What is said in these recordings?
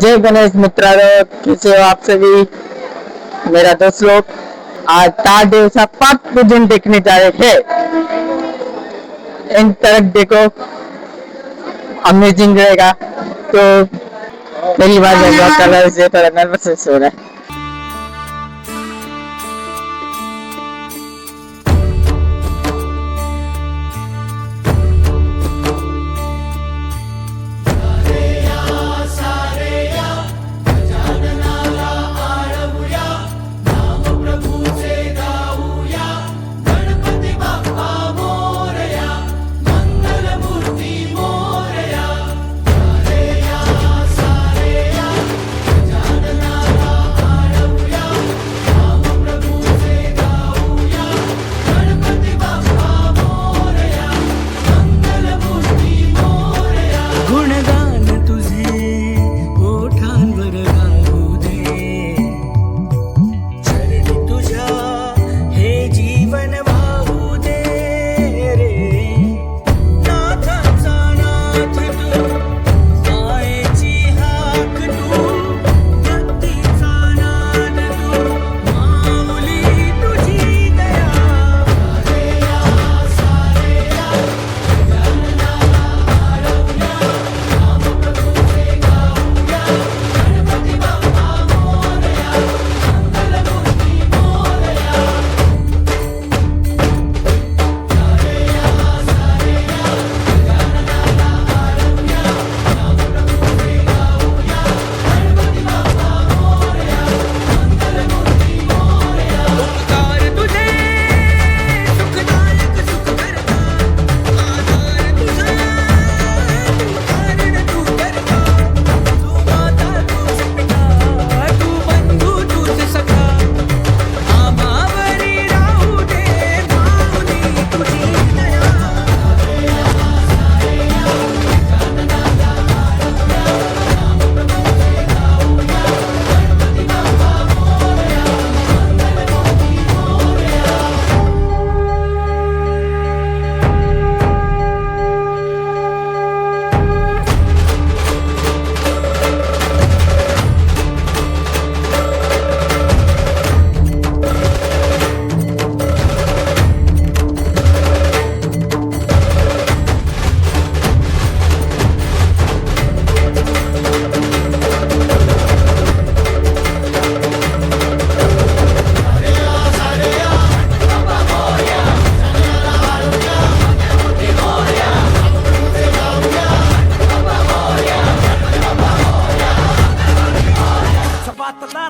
जय गणेश मित्रांनो, कैसे हो आप सभी मेरा दोस्त लोग। आज 4 दिवसा 5 पूजन देखने जा रहे हैं। इन तरफ देखो, अमेजिंग रहेगा। तो पहली बार मैं ब्लॉग कर रहा हूँ, इसलिए थोड़ा नर्वस हो रहा है।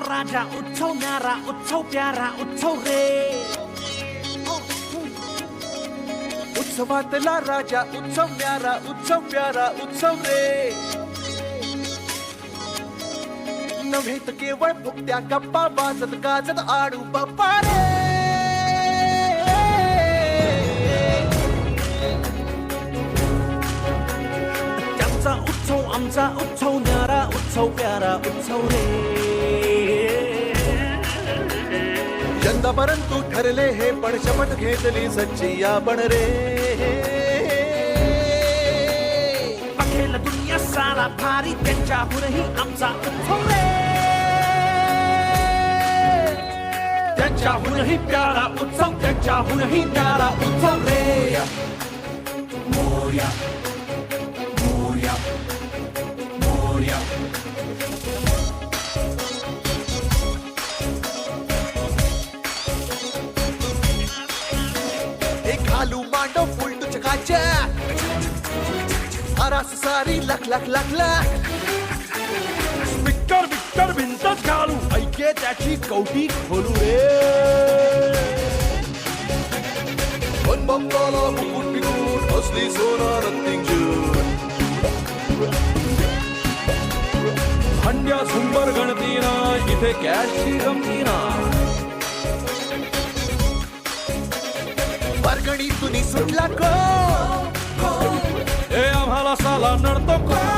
राजा उत्सव न्यारा उत्सव प्यारा उत्सव रे उत्सवातला राजा उत्सव न्यारा उत्सव प्यारा उत्सव रे नव्हे तर केवळ फुकत्या गप्पा वाजत गाजत आडू बाप्पा रे त्यांचा उत्सव आमचा उत्सव न्यारा उत्सव प्यारा उत्सव रे यंदा परंतु ठरले हे पण शपथ घेतली सच्ची आपण रे बघेल दुनिया सारा भारी त्यांच्याहूनही आमचा उत्सव रे त्यांच्याहूनही प्यारा उत्सव त्यांच्याहूनही न्यारा उत्सव रे मोरया मोरया मोरया घालू मांडो फुल तुझ्याच्या आरास सारी लख लख लख लख विक्टर विक्टर भिंतच घालू ऐके त्याची कौटी खोलू रे पण बंगाला मुकुट बिकुट असली सोना रत्निंजून हंड्या सुंबर गणतीना इथे कॅशची गमतीना वर्गणी तुनी सुटला को ए आम्हाला साला नडतो को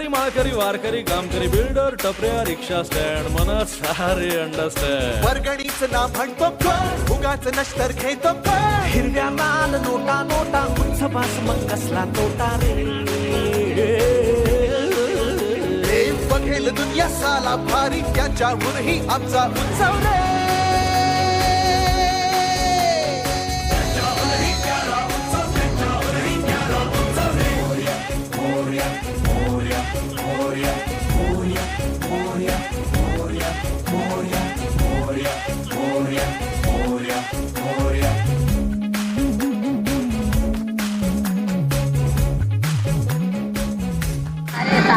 सुतारी माळकरी वारकरी कामकरी बिल्डर टपऱ्या रिक्षा स्टँड मन सारे अंडरस्टँड वर्गणीच ना म्हणतो कोण उगाच नष्टर घेतो कोण हिरव्या लाल नोटा नोटा उंच पास मग कसला तोटा रे हे बघेल दुनिया साला भारी त्याच्यावरही आमचा उत्सव रे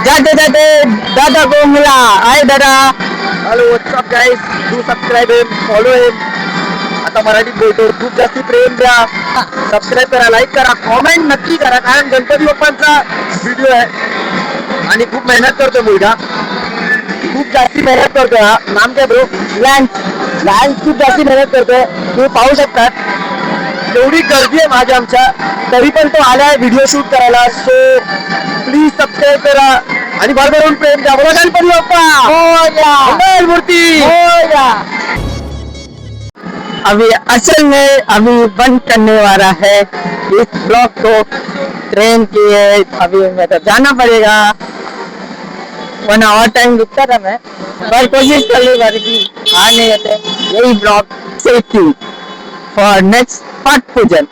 जाते जाते दादा को मिला. हाय दादा. Hello what's up guys. Do subscribe him, follow him. आता मराठीत बोलतो. खूप जास्ती प्रेम द्या, सबस्क्राईब करा, लाईक करा, कॉमेंट नक्की करा, कारण गणपती बाप्पांचा व्हिडिओ आहे आणि खूप मेहनत करतो मुलगा, खूप जास्ती मेहनत करतो. हा नाम काय ब्रो? लँड खूप जास्ती मेहनत करतोय. तुम्ही पाहू शकतात एवढी गर्दी आहे माझ्या आमच्या, तरी पण तो आलाय व्हिडिओ शूट करायला. सो प्लीज सबस्क्राईब करा आणि भरभरून प्रेम द्या. बोला गणपती बाप्पा मूर्ती. अभी असल में अभी बंद करने वाला है इस ब्लॉग को. ट्रेन की है, अभी मैं तो जाना पड़ेगा, वरना और टाइम रुकता था मैं, पर कोशिश कर ली बार की आ नहीं जाते. यही ब्लॉग सेफ फॉर नेक्स्ट पाठ पूजन.